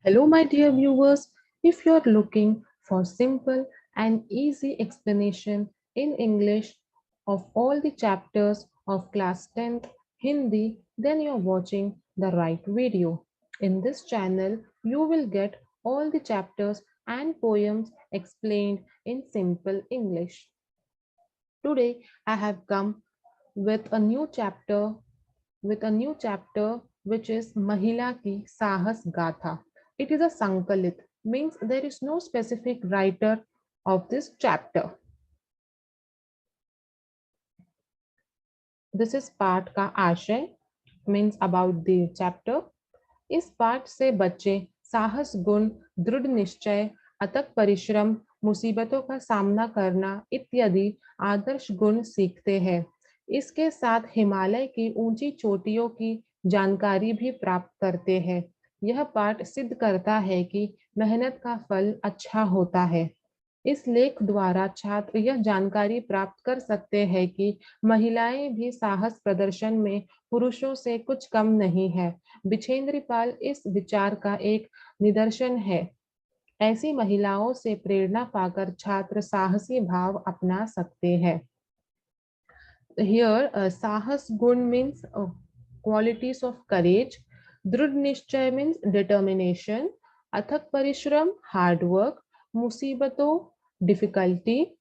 Hello, my dear viewers. If you're looking for simple and easy explanation in English of all the chapters of class 10th Hindi, then you're watching the right video. In this channel, you will get all the chapters and poems explained in simple English. Today, I have come with a new chapter which is Mahila ki Sahas Gatha. It is a Sankalit, means there is no specific writer of this chapter. This is पाठ का आशय means about the chapter. इस पाठ से बच्चे साहस गुण, दृढ़ निश्चय, अथक परिश्रम, मुसीबतों का सामना करना इत्यादि आदर्श गुण सीखते हैं। इसके साथ हिमालय की ऊंची चोटियों की जानकारी भी प्राप्त करते हैं। यह पाठ सिद्ध करता है कि मेहनत का फल अच्छा होता है। इस लेख द्वारा छात्र यह जानकारी प्राप्त कर सकते हैं कि महिलाएं भी साहस प्रदर्शन में पुरुषों से कुछ कम नहीं है। बिछेंद्री पाल इस विचार का एक निदर्शन है। ऐसी महिलाओं से प्रेरणा पाकर छात्र साहसी भाव अपना सकते हैं। Here, Sahas gun means qualities of courage. Dhrud Nishchay means determination. Athak Parishram, hard work. Musibato, difficulty.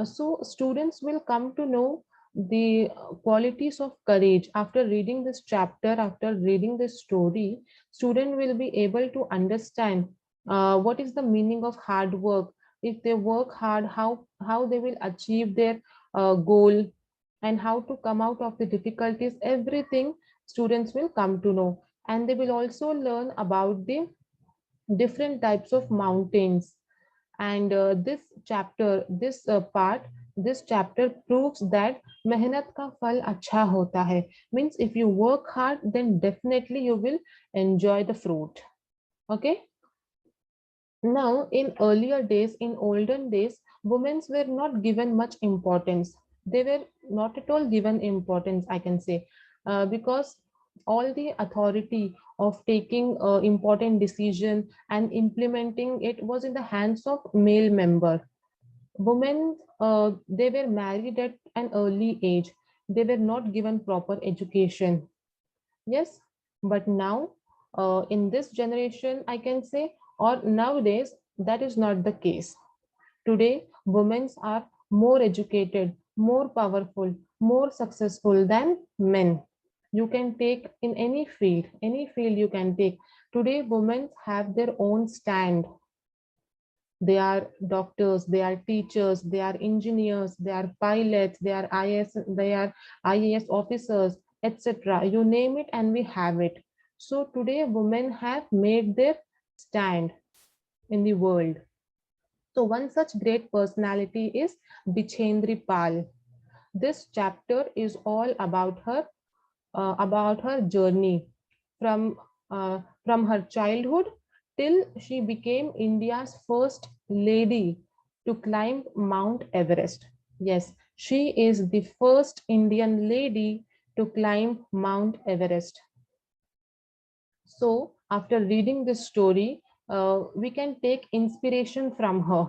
So students will come to know the qualities of courage after reading this chapter, after reading this story. Student will be able to understand what is the meaning of hard work. If they work hard, how they will achieve their goal, and how to come out of the difficulties. Everything students will come to know, and they will also learn about the different types of mountains. And this chapter proves that मेहनत का फल अच्छा होता है. Means if you work hard, then definitely you will enjoy the fruit. Okay. Now, in earlier days, in olden days, women were not given much importance. They were not at all given importance, I can say, because all the authority of taking important decision and implementing it was in the hands of male member. Women, they were married at an early age. They were not given proper education. Yes, but now in this generation, I can say, or nowadays, that is not the case. Today, women are more educated, more powerful, more successful than men. You can take in any field you can take. Today, women have their own stand. They are doctors, they are teachers, they are engineers, they are pilots, they are IAS officers, etc. You name it and we have it. So today women have made their stand in the world. So one such great personality is Bachendri Pal. This chapter is all about her journey from her childhood till she became India's first lady to climb Mount Everest. Yes, she is the first Indian lady to climb Mount Everest. So after reading this story, we can take inspiration from her.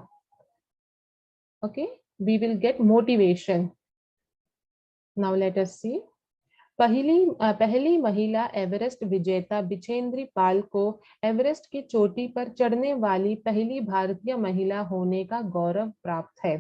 Okay, we will get motivation. Now let us see. पहली महिला Everest विजेता बिछेंद्री पाल को Everest की चोटी पर चढ़ने वाली पहली भारतीय महिला होने का गौरव प्राप्त है।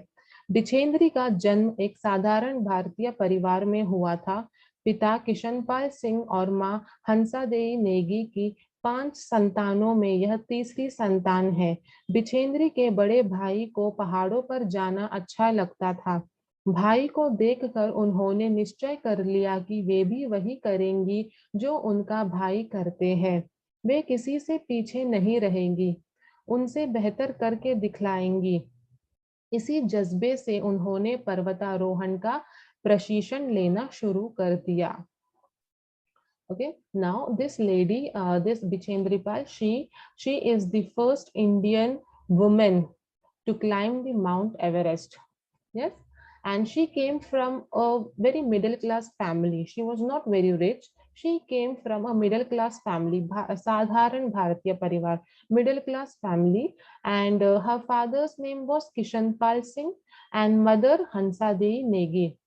बिछेंद्री का जन्म एक साधारण भारतीय परिवार में हुआ था। पिता किशनपाल सिंह और मां हंसादेवी नेगी की 5 संतानों में यह तीसरी संतान है। बिछेंद्री के बड़े भाई को पहाड़ों पर जाना अच्छा लगता था। भाई को देखकर उन्होंने निश्चय कर लिया कि वे भी वही करेंगी जो उनका भाई करते हैं। वे किसी से पीछे नहीं रहेंगी, उनसे बेहतर करके दिखलाएंगी। इसी जज्बे से उन्होंने पर्वतारोहण का प्रशिक्षण लेना शुरू कर दिया। Okay, now this lady, this Bachendri Pal, she is the first Indian woman to climb the Mount Everest. Yes, and she came from a very middle class family. She was not very rich. She came from a middle class family, साधारण भारतीय परिवार, middle class family, and her father's name was Kishan Pal Singh and mother Hansa Devi Negi.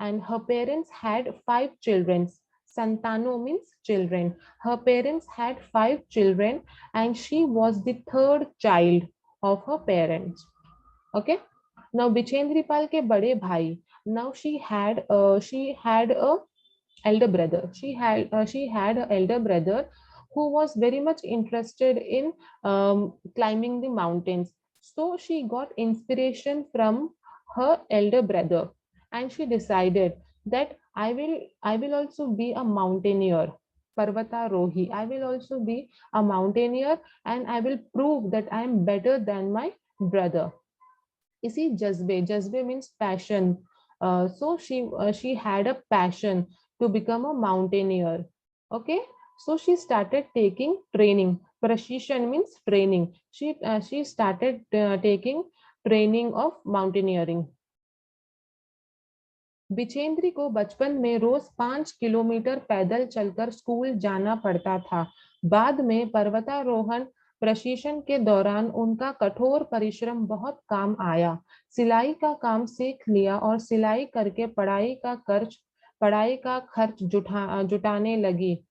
And her parents had 5 children. Santano means children. Her parents had 5 children, and she was the third child of her parents. Okay. Now Bachendri Pal ke bade bhai. Now she had a elder brother. She had an elder brother who was very much interested in climbing the mountains. So she got inspiration from her elder brother, and she decided that I will also be a mountaineer. Parvata Rohi. I will also be a mountaineer, and I will prove that I am better than my brother. इसी जज्बे, जज्बे means passion. So she had a passion to become a mountaineer. Okay. So she started taking training. Prashishan means training. She started taking training of mountaineering. बिचेंद्री को बचपन में रोज 5 kilometre पैदल चलकर school जाना पड़ता था। बाद में पर्वतारोहण प्रशिक्षण के दौरान उनका कठोर परिश्रम बहुत काम आया। सिलाई का काम सीख लिया और सिलाई करके पढ़ाई का खर्च जुटाने लगी।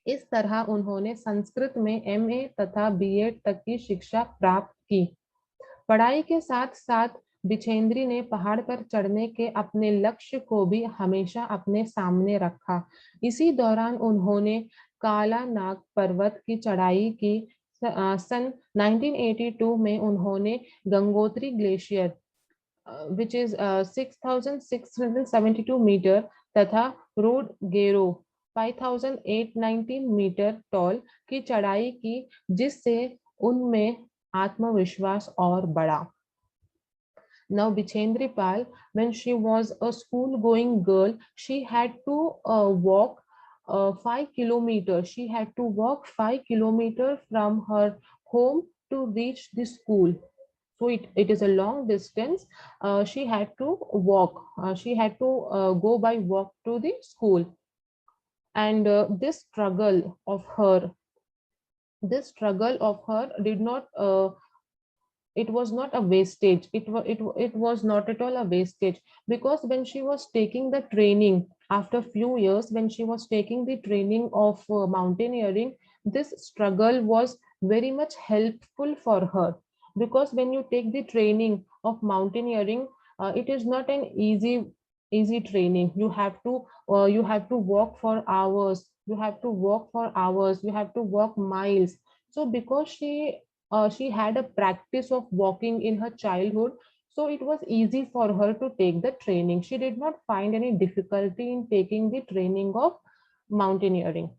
इस तरह उन्होंने संस्कृत में एमए तथा बीएड तक की शिक्षा प्राप्त की। पढ़ाई के साथ साथ बिछेंद्री ने पहाड़ पर चढ़ने के अपने लक्ष्य को भी हमेशा अपने सामने रखा। इसी दौरान उन्होंने काला नाग पर्वत की चढ़ाई की। सन 1982 में उन्होंने Gangotri glacier which is 6,672 metre तथा रोड गेरो 5,819 मीटर टॉल की चढ़ाई की, जिससे उनमें आत्मविश्वास और बढ़ा। Now Bachendri Pal, when she was a school-going girl, she had to walk 5 kilometers. She had to walk 5 kilometers from her home to reach the school. So it is a long distance. She had to walk. She had to go by walk to the school. And this struggle of her did not it was not a wastage. It was not at all a wastage, because when she was taking the training after few years, when she was taking the training of mountaineering, this struggle was very much helpful for her. Because when you take the training of mountaineering, it is not an easy training. You have to walk for hours. You have to walk miles. So because she had a practice of walking in her childhood, so it was easy for her to take the training. She did not find any difficulty in taking the training of mountaineering.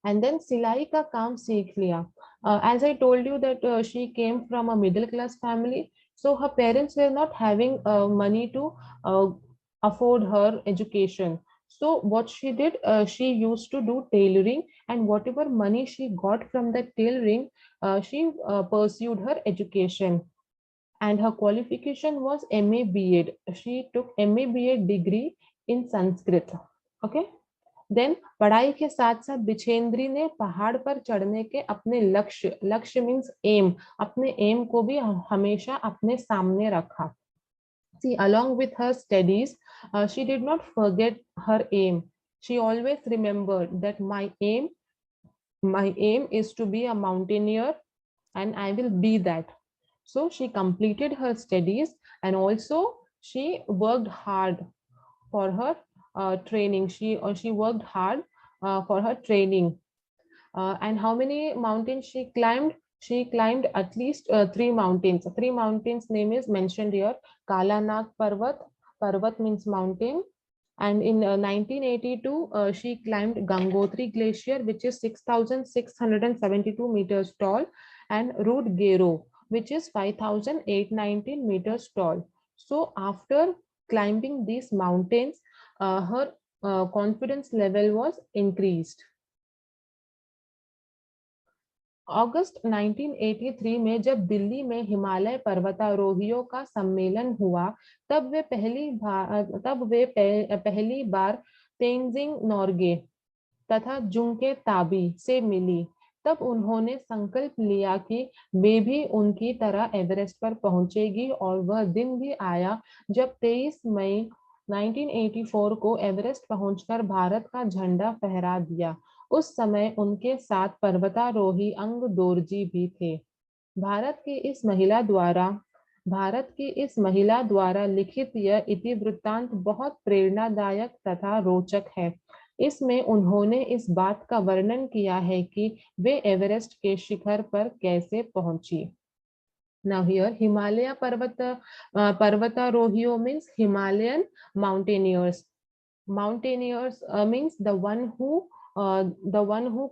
And then सिलाई का काम सीख लिया. As I told you that she came from a middle class family, so her parents were not having money to uh, afford her education. So what she did, she used to do tailoring, and whatever money she got from the tailoring, she pursued her education. And her qualification was MA B.Ed. She took MA B.Ed degree in Sanskrit. Okay. Then पढ़ाई के साथ साथ बिछेंद्री ने पहाड़ पर चढ़ने के अपने लक्ष्य मीन्स एम, अपने एम को भी हमेशा अपने सामने रखा. See, along with her studies, she did not forget her aim. She always remembered that my aim is to be a mountaineer, and I will be that. So she completed her studies, and also she worked hard for her training. She worked hard for her training. And how many mountains she climbed? She climbed at least 3 mountains. 3 mountains name is mentioned here. Kala Nag Parvat. Parvat means mountain. And in 1982, she climbed Gangotri Glacier, which is 6,672 meters tall, and Route Gero, which is 5,819 meters tall. So after climbing these mountains, her confidence level was increased. अगस्त 1983 में जब दिल्ली में हिमालय पर्वतारोहियों का सम्मेलन हुआ, तब वे पहली बार तेंजिंग नोर्गे तथा जुंके ताबी से मिली, तब उन्होंने संकल्प लिया कि वे भी उनकी तरह एवरेस्ट पर पहुंचेगी, और वह दिन भी आया जब 23 मई 1984 को एवरेस्ट पहुंचकर भारत का झंडा फहरा दिया। उस समय उनके साथ पर्वतारोही अंग दोरजी भी थे। भारत की इस महिला द्वारा भारत की इस महिला द्वारा लिखित यह इतिवृत्तांत बहुत प्रेरणादायक तथा रोचक है। इसमें उन्होंने इस बात का वर्णन किया है कि वे एवरेस्ट के शिखर पर कैसे पहुंची। Now here Himalaya Parvatarohio means Himalayan mountaineers. Mountaineers means the one who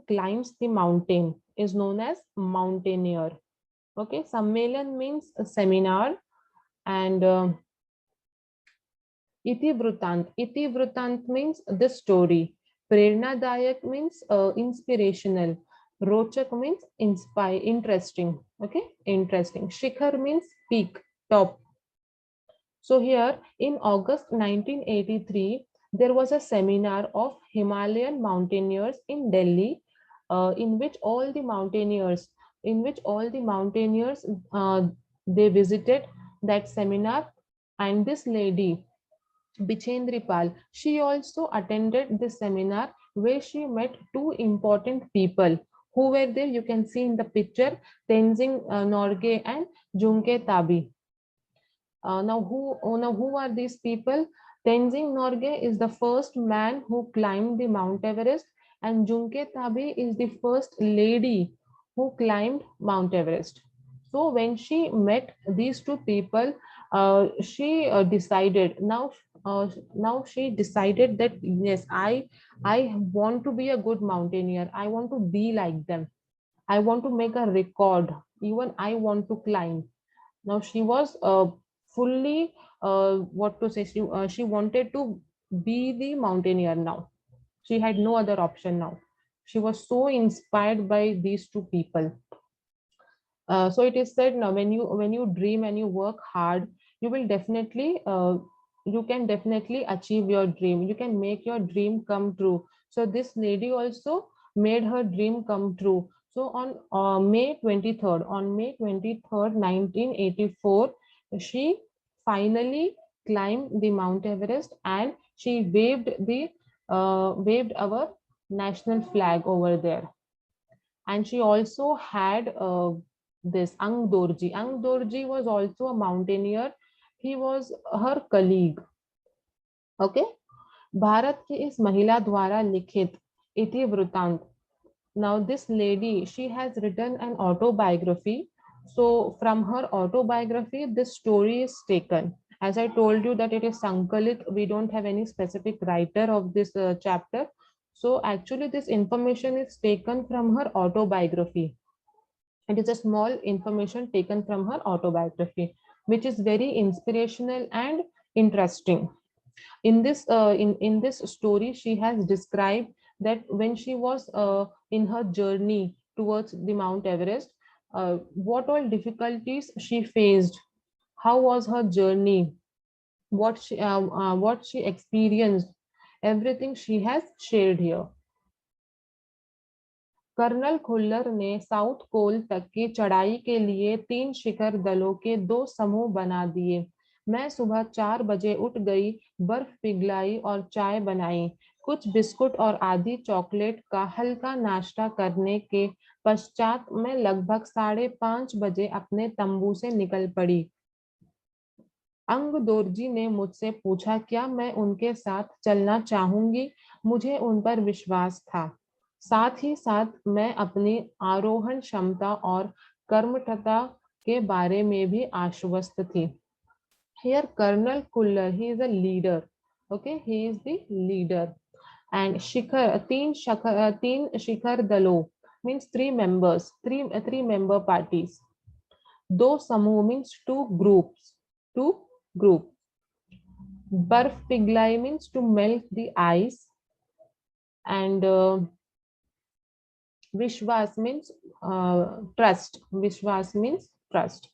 climbs the mountain is known as mountaineer. Okay, Sammelan means a seminar, and Iti Vrutant means the story. Prerna means inspirational. Rochak means inspire, interesting. Okay, interesting. Shikhar means peak, top. So here in August 1983, there was a seminar of Himalayan mountaineers in Delhi, in which all the mountaineers, in which all the mountaineers, they visited that seminar, and this lady, Bachendri Pal, she also attended this seminar where she met two important people who were there. You can see in the picture Tenzing Norgay and Junke Tabi. Now, who are these people? Tenzing Norgay is the first man who climbed the Mount Everest, and Junke Tabi is the first lady who climbed Mount Everest. So when she met these two people, she decided now she decided that yes, I want to be a good mountaineer. I want to be like them. I want to make a record. Even I want to climb. Now she was fully what to say, she wanted to be the mountaineer. Now she had no other option. Now she was so inspired by these two people. So it is said, now when you dream and you work hard, you will definitely you can definitely achieve your dream. You can make your dream come true. So this lady also made her dream come true. So on May 23rd 1984, she finally climbed the Mount Everest, and she waved our national flag over there. And she also had this Ang Dorji. Ang Dorji was also a mountaineer. He was her colleague. Okay. Bharat की इस महिला द्वारा लिखित इति वृतांत. Now this lady, she has written an autobiography. So from her autobiography, this story is taken. As I told you that it is Sankalit, we don't have any specific writer of this chapter. So actually this information is taken from her autobiography. It is a small information taken from her autobiography, which is very inspirational and interesting. In this story, she has described that when she was in her journey towards the Mount Everest, what all difficulties she faced, how was her journey, what she experienced, everything she has shared here. Colonel Khullar ने South कोल तक की चढ़ाई के लिए 3 शिखर दलों के 2 समूह बना दिए। मैं सुबह 4 बजे उठ गई, बर्फ पिघलाई और चाय बनाई। कुछ बिस्कुट और आधी चॉकलेट का हल्का नाश्ता करने के पश्चात मैं लगभग 5:30 बजे अपने तंबू से निकल पड़ी। अंग दोरजी ने मुझसे पूछा क्या मैं उनके साथ चलना चाहूंगी। मुझे उन पर विश्वास था। साथ ही साथ मैं अपनी आरोहण क्षमता और कर्मठता के बारे में भी आश्वस्त थी। Here Colonel Kuller, he is a leader. Okay, he is the leader. And तीन शिखर दलों means three members, three member parties. दो समूह means two group. बर्फ पिघलाई means to melt the ice, and Vishwas means trust. Vishwas means trust.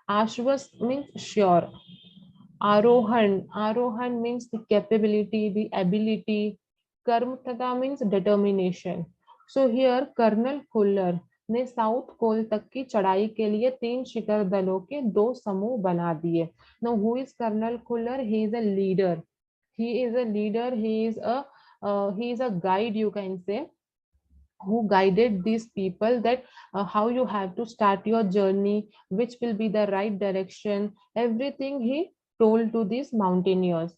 Ashwas means sure. Arohan means the capability, the ability. कर्मठता means determination. So here colonel Fuller ने south pole तक की चढ़ाई के लिए 3 शिखर दलों के 2 समूह बना दिए. Now who is colonel Fuller? He is a leader. He is a leader. He is a guide, you can say, who guided these people that how you have to start your journey, which will be the right direction. Everything he told to these mountaineers.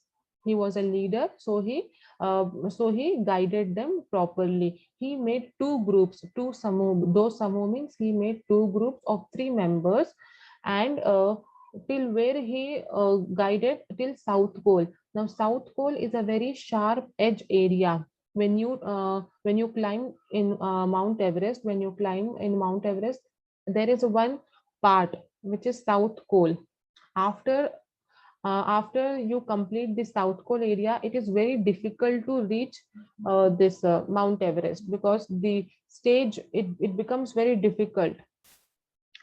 He was a leader, so he guided them properly. He made two groups, two samu. Those samu means he made two groups of 3 members, and till where he guided till South Pole. Now, South Pole is a very sharp edge area. When you climb in Mount Everest, when you climb in Mount Everest, there is one part which is South Pole. After after you complete the South Pole area, it is very difficult to reach this Mount Everest, because the stage, it becomes very difficult.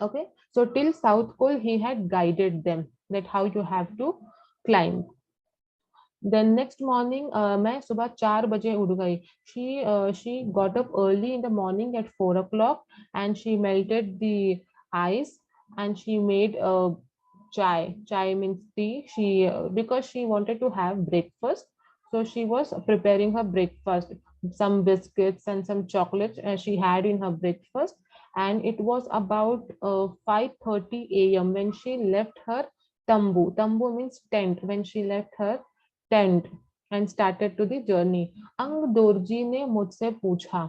Okay, so till South Pole he had guided them that how you have to climb. Then next morning, मैं सुबह 4 बजे उठ गई. She got up early in the morning at 4 o'clock, and she melted the ice, and she made chai. Chai means tea. Because she wanted to have breakfast, so she was preparing her breakfast. Some biscuits and some chocolates she had in her breakfast, and it was about 5:30 a.m. when she left her tambu. Tambu means tent. When she left her tent and started to the journey. अंग दोरजी ने मुझसे पूछा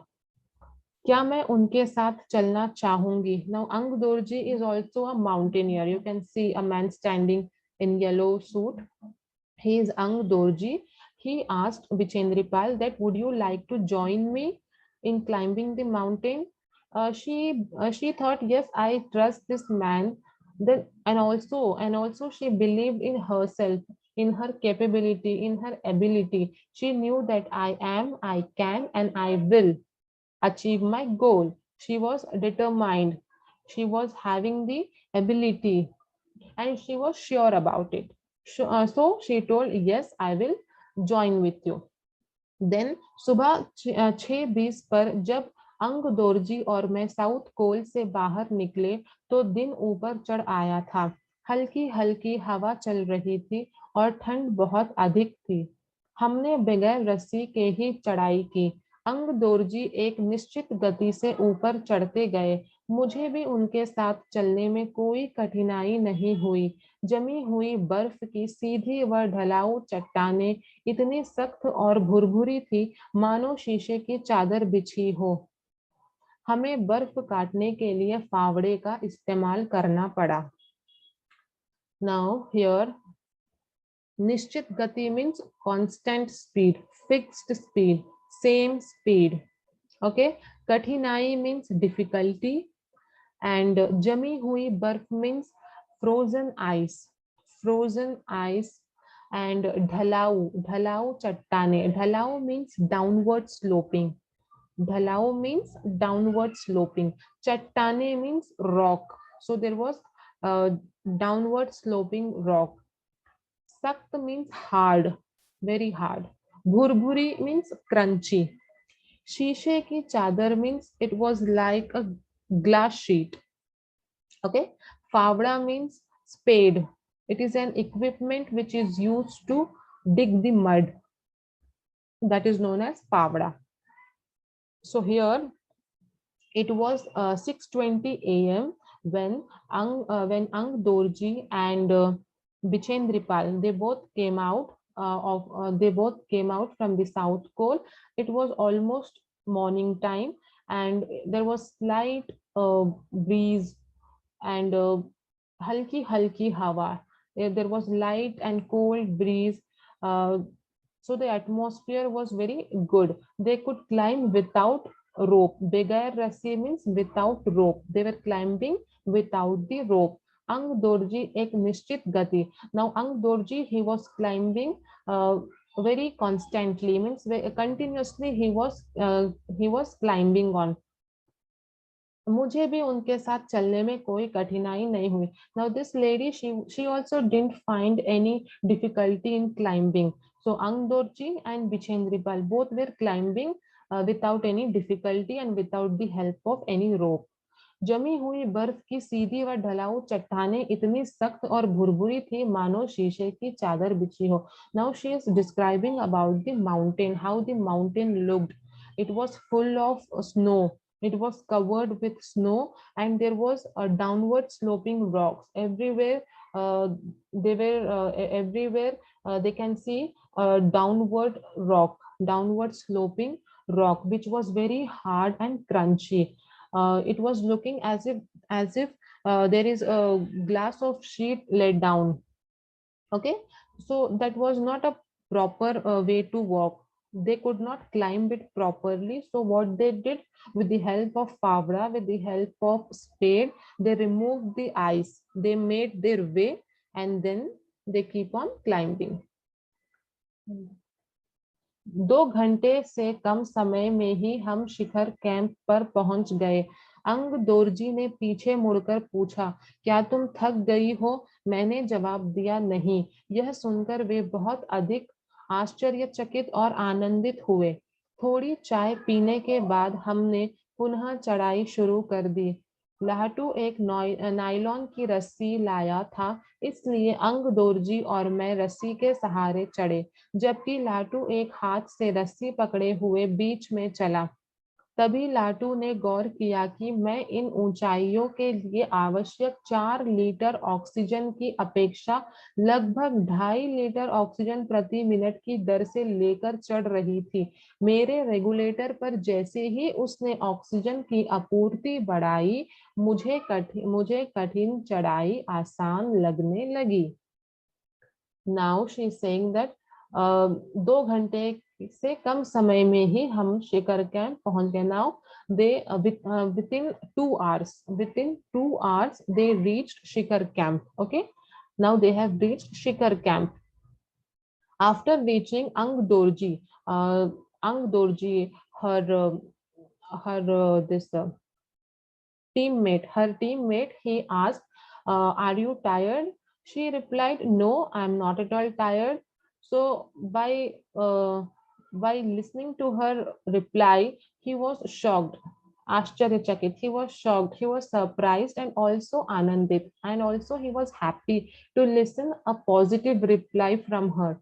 क्या मैं उनके साथ चलना चाहूंगी. Now Ang Dorji is also a mountaineer. You can see a man standing in yellow suit. He is Ang Dorji. He asked Bachendri Pal that would you like to join me in climbing the mountain. She thought, yes, I trust this man. Then and also she believed in herself, in her capability, in her ability. She knew that I can, and I will achieve my goal. She was determined. She was having the ability, and she was sure about it. So she told, yes, I will join with you. Then सुबह 6:20 पर जब अंग दोरजी और मैं South Col से बाहर निकले तो दिन ऊपर चढ़ आया था. हल्की हल्की हवा चल रही थी और ठंड बहुत अधिक थी. हमने बगैर रस्सी के ही चढ़ाई की. अंग दोरजी एक निश्चित गति से ऊपर चढ़ते गए. मुझे भी उनके साथ चलने में कोई कठिनाई नहीं हुई. जमी हुई बर्फ की सीधी व ढलाऊ चट्टानें इतनी सख्त और भुरभुरी थी मानो शीशे की चादर बिछी हो. हमें बर्फ काटने के लिए फावड़े का इस्तेमाल करना पड़ा. नाउ हियर निश्चित गति means constant speed, fixed speed, same speed. Okay, कठिनाई मीन्स डिफिकल्टी, एंड जमी हुई बर्फ means frozen ice, frozen ice. And ढलाऊ, ढलाऊ चट्टाने. ढलाऊ मीन्स डाउनवर्ड स्लोपिंग, ढलाऊ मीन्स डाउनवर्ड स्लोपिंग. चट्टाने means rock, so there was downward sloping rock. सख्त means hard, very hard. भुरभुरी means crunchy. शीशे की चादर means it was like a glass sheet. Okay, फावड़ा means spade. It is an equipment which is used to dig the mud. That is known as favda. So here it was 6:20 a.m. when Ang Dorji and Bachendri Pal, they both came out from the south pole. It was almost morning time, and there was slight breeze and halki halki hawa. There was light and cold breeze. Uh, so the atmosphere was very good. They could climb without rope. Begair rassi means without rope. They were climbing without the rope. Ang Dorji ek nishchit gati. Now Ang Dorji, he was climbing very constantly, means continuously he was climbing on. मुझे भी उनके साथ चलने में कोई कठिनाई नहीं हुई. Now this lady, she also didn't find any difficulty in climbing. So Angdorji and Bichendri Pal both were climbing without any difficulty and without the help of any rope. जमी हुई बर्फ की सीधी व ढलाऊ चट्टानें इतनी सख्त और भुरभुरी थी मानो शीशे की चादर बिछी हो. Now she is describing about the mountain, how the mountain looked. It was full of snow. It was covered with snow, and there was a downward sloping rocks everywhere. They were everywhere. They can see a downward sloping rock, which was very hard and crunchy. It was looking as if there is a glass of sheet laid down. Okay, so that was not a proper way to walk. They could not climb it properly. So what they did, with the help of Favra, with the help of spade, they removed the ice. They made their way, and then they keep on climbing. 2 घंटे से कम समय में ही हम शिखर camp पर पहुंच गए. अंग दोरजी ने पीछे मुड़कर पूछा, क्या तुम थक गई हो? मैंने जवाब दिया, नहीं. यह सुनकर वे बहुत अधिक आश्चर्यचकित और आनंदित हुए. थोड़ी चाय पीने के बाद हमने पुनः चढ़ाई शुरू कर दी. लाटू एक नायलॉन की रस्सी लाया था, इसलिए अंग दोरजी और मैं रस्सी के सहारे चढ़े, जबकि लाटू एक हाथ से रस्सी पकड़े हुए बीच में चला. तभी लाटू ने गौर किया कि मैं इन ऊंचाइयों के लिए आवश्यक 4 लीटर ऑक्सीजन की अपेक्षा लगभग 2.5 लीटर ऑक्सीजन प्रति मिनट की दर से लेकर चढ़ रही थी. मेरे रेगुलेटर पर जैसे ही उसने ऑक्सीजन की आपूर्ति बढ़ाई, मुझे कठिन चढ़ाई आसान लगने लगी. Now she is saying that 2 घंटे से कम समय में ही हम शिखर कैंप पहुंच गए. Now they within 2 hours they reached Shikhar camp. Okay, now they have reached Shikhar camp. After reaching Ang Dorji, her this teammate, he asked, are you tired? She replied, no, I'm not at all tired. So by listening to her reply, he was shocked, Ashcharyachakit. He was shocked, he was surprised, and also Anandit, and also he was happy to listen a positive reply from her,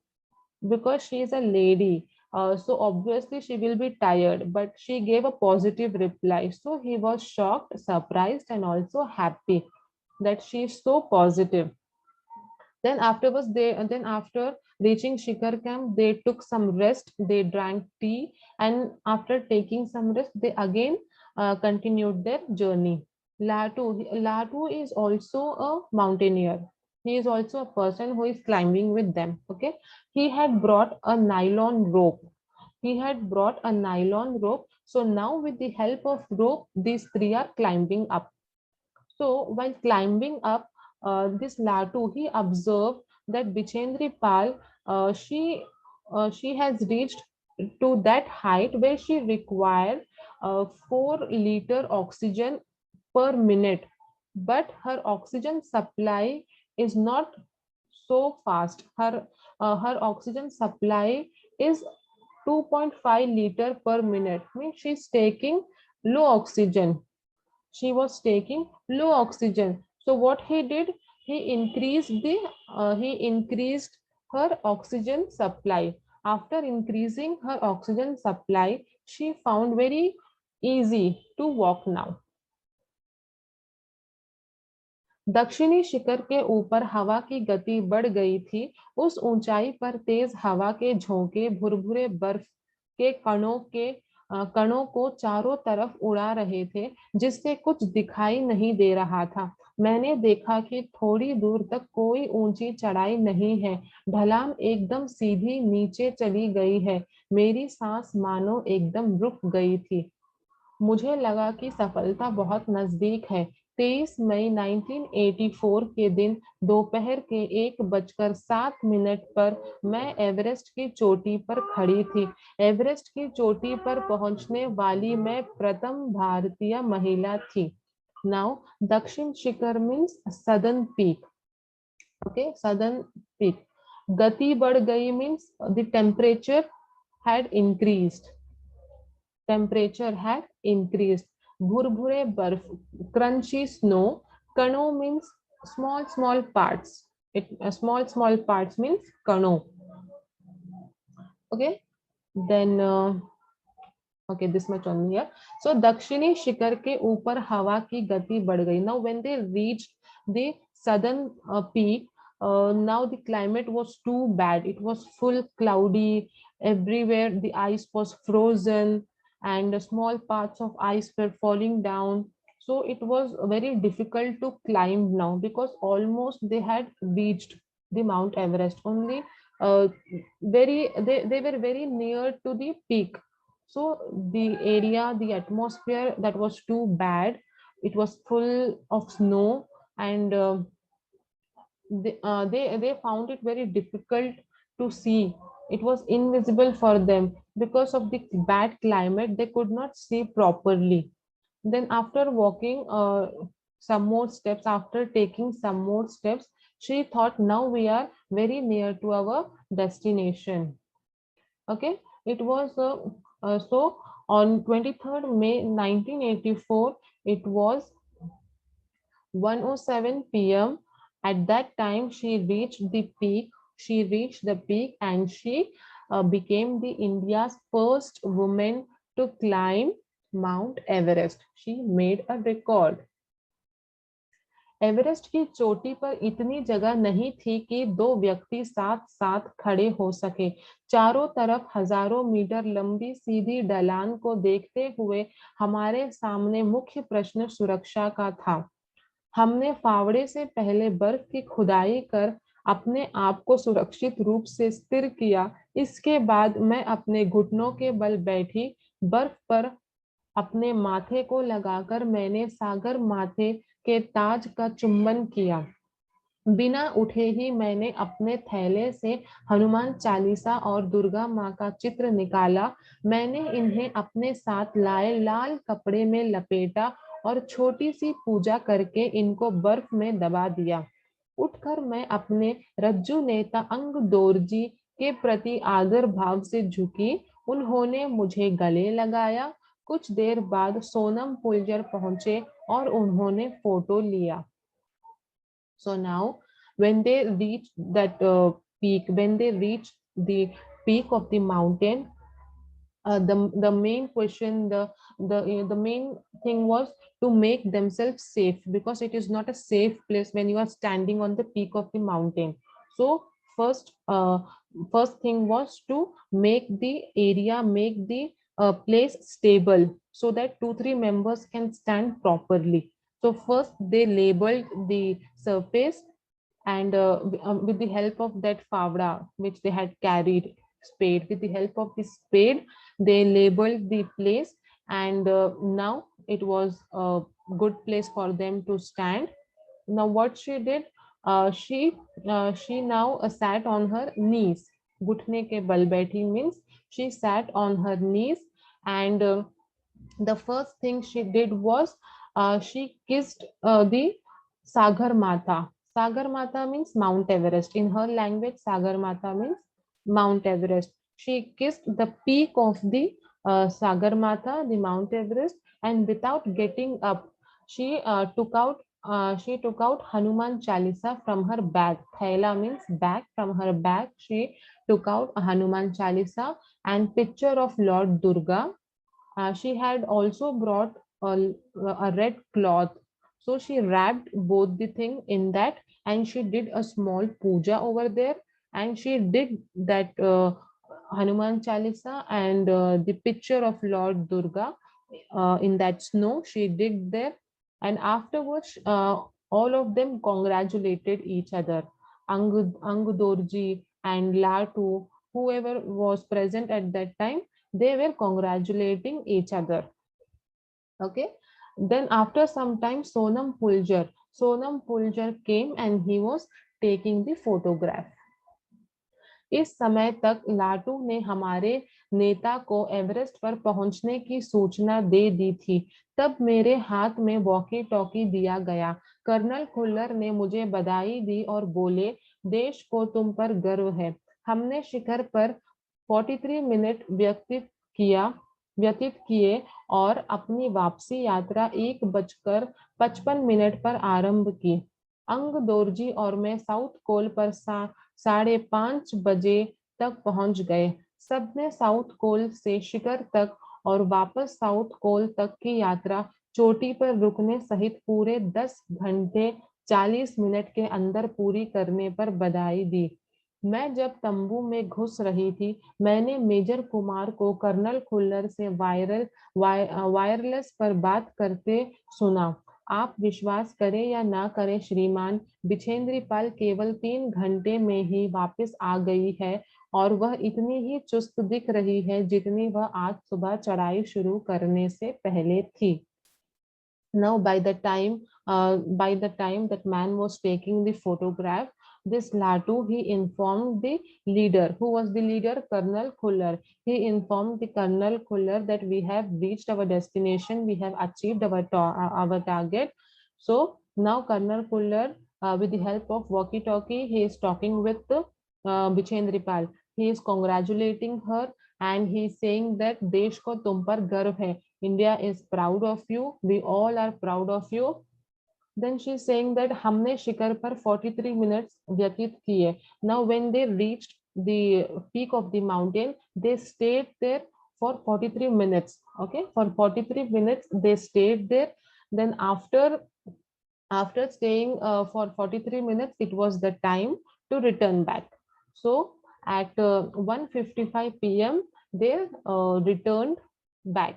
because she is a lady. So obviously she will be tired, but she gave a positive reply. So he was shocked, surprised, and also happy that she is so positive. Then after reaching Shikhar camp, they took some rest. They drank tea, and after taking some rest, they again continued their journey. Latu is also a mountaineer. He is also a person who is climbing with them. Okay, he had brought a nylon rope. So now, with the help of rope, these three are climbing up. So while climbing up, this Latu, he observed that Bichendri Pal, she has reached to that height where she required 4 liter oxygen per minute, but her oxygen supply is not so fast. Her oxygen supply is 2.5 liter per minute. Means she's taking low oxygen. She was taking low oxygen. So what he did, he increased her oxygen supply. After increasing her oxygen supply, she found very easy to walk now. दक्षिणी शिखर के ऊपर हवा की गति बढ़ गई थी. उस ऊंचाई पर तेज हवा के झोंके भुरभुरे बर्फ के कणों को चारों तरफ उड़ा रहे थे, जिससे कुछ दिखाई नहीं दे रहा था. मैंने देखा कि थोड़ी दूर तक कोई ऊंची चढ़ाई नहीं है. ढलान एकदम सीधी नीचे चली गई है. मेरी सांस मानो एकदम रुक गई थी. मुझे लगा कि सफलता बहुत नजदीक है. 23 मई 1984 के दिन दोपहर के 1:07 पर मैं एवरेस्ट की चोटी पर खड़ी थी. एवरेस्ट की चोटी पर पहुंचने वाली मैं प्रथम भारतीय महिला थी. नाउ दक्षिण शिखर means southern peak. Okay, southern peak. गति बढ़ गई means the temperature had increased. Temperature had increased. भुरभुरे बर्फ, crunchy snow. कणों means small small parts. Small parts means कणों. Okay. Then okay, this much only here. So दक्षिणी शिखर के ऊपर हवा की गति बढ़ गई. Now when they reached the southern peak, now the climate was too bad. It was full cloudy. Everywhere the ice was frozen, and small parts of ice were falling down. So it was very difficult to climb now, because almost they had reached the Mount Everest. Only they were very near to the peak. So the area, the atmosphere, that was too bad. It was full of snow, and they found it very difficult to see. It was invisible for them because of the bad climate. They could not see properly. Then after walking some more steps, after taking some more steps, she thought, now we are very near to our destination. Okay, it was so on 23rd May 1984, it was 1:07 p.m. At that time, she reached the peak. She reached the peak, and she became the India's first woman to climb Mount Everest. She made a record. Everest की चोटी पर इतनी जगह नहीं थी कि दो व्यक्ति साथ साथ खड़े हो सके। चारों तरफ हजारों मीटर लंबी सीधी ढलान को देखते हुए हमारे सामने मुख्य प्रश्न सुरक्षा का था। हमने फावड़े से पहले बर्फ की खुदाई कर अपने आप को सुरक्षित रूप से स्थिर किया। इसके बाद मैं अपने घुटनों के बल बैठी। बर्फ पर अपने माथे को लगाकर मैंने सागर माथे के ताज का चुंबन किया। बिना उठे ही मैंने अपने थैले से हनुमान चालीसा और दुर्गा माँ का चित्र निकाला। मैंने इन्हें अपने साथ लाए लाल कपड़े में लपेटा और छोटी सी पूजा करके इनको बर्फ में दबा दिया। उठकर मैं अपने रज्जू नेता अंग दोरजी के प्रति आदर भाव से झुकी। उन्होंने मुझे गले लगाया। कुछ देर बाद सोनम पुलजर पहुंचे और उन्होंने फोटो लिया। So now, when they reach that peak, when they reach the peak of the mountain, the main question, the main thing was to make themselves safe, because it is not a safe place when you are standing on the peak of the mountain. So first thing was to make the area, make the place stable, so that 2-3 members can stand properly. So first they labeled the surface, and with the help of that favda which they had carried, spade, with the help of the spade, they labeled the place, and now it was a good place for them to stand. Now what she did, she now sat on her knees. घुटने के बल बैठी means she sat on her knees, and the first thing she did was she kissed the Sagar Mata. Sagar Mata means Mount Everest. In her language, Sagar Mata means Mount Everest. She kissed the peak of the Sagar Mata, the Mount Everest, and without getting up, she took out Hanuman Chalisa from her bag. Thaila means bag. From her bag, she took out a Hanuman Chalisa and picture of Lord Durga. She had also brought a red cloth. So she wrapped both the thing in that, and she did a small puja over there, and she did that Hanuman Chalisa and the picture of Lord Durga in that snow. She did there, and afterwards, all of them congratulated each other. Angudorji and Latu, whoever was present at that time, they were congratulating each other. Okay. Then after some time, Sonam Puljar came, and he was taking the photograph. इस समय तक लाटू ने हमारे नेता को Everest पर पहुंचने की सूचना दे दी थी। तब मेरे हाथ में वॉकी टॉकी दिया गया। कर्नल खुल्लर ने मुझे बधाई दी और बोले, देश को तुम पर गर्व है। हमने शिखर पर 43 मिनट व्यतीत किए और अपनी वापसी यात्रा 1:55 पर आरंभ की। अंग दोरजी और मैं साउथ कोल पर 5:30 बजे तक पहुंच गए। सबने साउथ कोल से शिखर तक और वापस साउथ कोल तक की यात्रा चोटी पर रुकने सहित पूरे 10 घंटे 40 मिनट के अंदर पूरी करने पर बधाई दी। मैं जब तंबू में घुस रही थी, मैंने मेजर कुमार को कर्नल खुल्लर से वायरलेस पर बात करते सुना। आप विश्वास करें या ना करें श्रीमान, बिछेंद्री पाल केवल 3 घंटे में ही वापस आ गई है और वह इतनी ही चुस्त दिख रही है जितनी वह आज सुबह चढ़ाई शुरू करने से पहले थी। Now, by the time that man was taking the photograph, this Latu, he informed the leader. Who was the leader? Colonel Khuller. He informed the Colonel Khuller that we have reached our destination, we have achieved our target. So now Colonel Khuller, with the help of walkie-talkie, he is talking with Bichendri Pal. He is congratulating her and he is saying that देश को तुम पर गर्व है. India is proud of you. We all are proud of you. Then she is saying that हमने शिखर पर 43 minutes व्यतीत किए. Now when they reached the peak of the mountain, they stayed there for 43 minutes. Okay, for 43 minutes they stayed there. Then after staying for 43 minutes, it was the time to return back. So at 1:55 p.m. they returned back.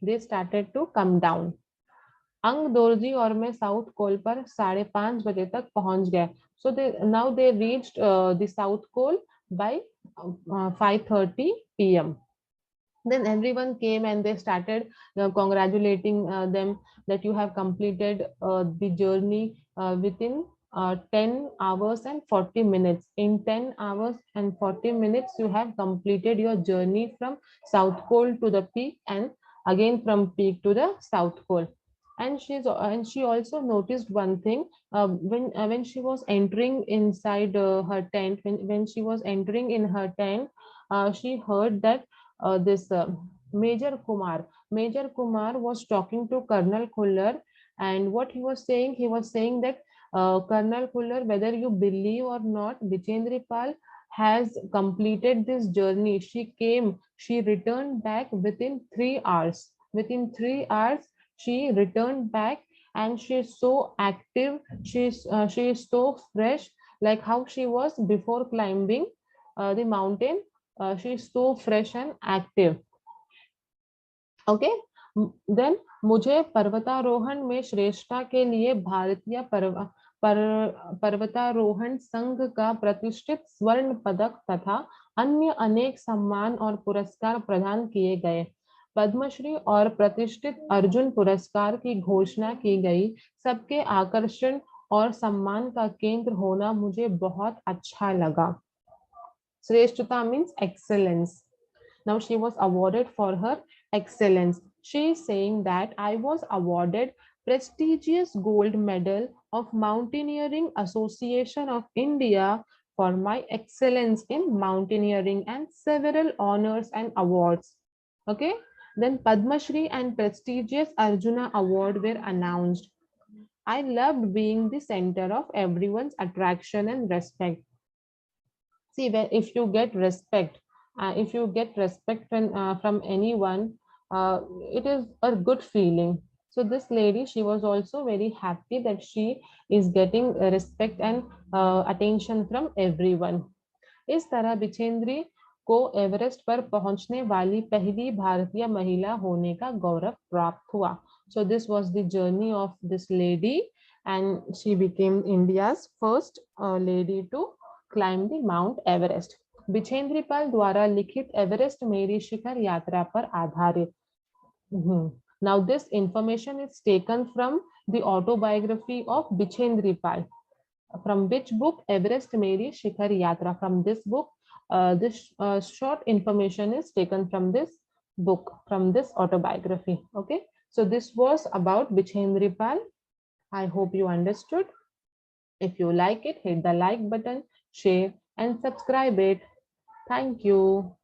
They started to come down. अंग दोरजी और मैं South Col पर 5:30 बजे तक पहुंच गए. So now they reached the South Col by 5:30 p.m. Then everyone came and they started congratulating them that you have completed the journey within 10 hours and 40 minutes. In 10 hours and 40 minutes, you have completed your journey from South Col to the peak and again from peak to the South Col. And she also noticed one thing when she was entering inside her tent. When she was entering in her tent, she heard that this Major Kumar was talking to Colonel Khuller, and what he was saying that Colonel Khuller, whether you believe or not, Bichendri Pal has completed this journey. She returned back within 3 hours. Within 3 hours, she returned back, and she is so active. She is so fresh, like how she was before climbing the mountain. She is so fresh and active. Okay. Then मुझे पर्वतारोहण में श्रेष्ठता के लिए भारतीय पर्वतारोहण संघ का प्रतिष्ठित स्वर्ण पदक तथा अन्य अनेक सम्मान और पुरस्कार प्रदान किए गए. पद्मश्री और प्रतिष्ठित अर्जुन पुरस्कार की घोषणा की गई. सबके आकर्षण और सम्मान का केंद्र होना मुझे बहुत अच्छा लगा. श्रेष्ठता means excellence. Now she was awarded for her excellence. She is saying that I was awarded prestigious gold medal of Mountaineering Association of India for my excellence in mountaineering and several honors and awards. Okay. Then Padma Shri and prestigious Arjuna award were announced. I loved being the center of everyone's attraction and respect. See, if you get respect, from anyone, it is a good feeling. So this lady, she was also very happy that she is getting respect and attention from everyone. इस तरह बिछेंद्री को Everest पर पहुंचने वाली पहली भारतीय महिला होने का गौरव प्राप्त हुआ. So this was the journey of this lady, and she became India's first lady to climb the Mount Everest. Bachendri पाल द्वारा लिखित एवरेस्ट मेरी शिखर यात्रा पर आधारित. Now this information is taken from the autobiography of Bichendri Pal. From which book? Everest Meri Shikhar Yatra. From this book, this short information is taken from this book, from this autobiography. Okay, so this was about Bichendri Pal. I hope you understood. If you like it, hit the like button, share, and subscribe it. Thank you.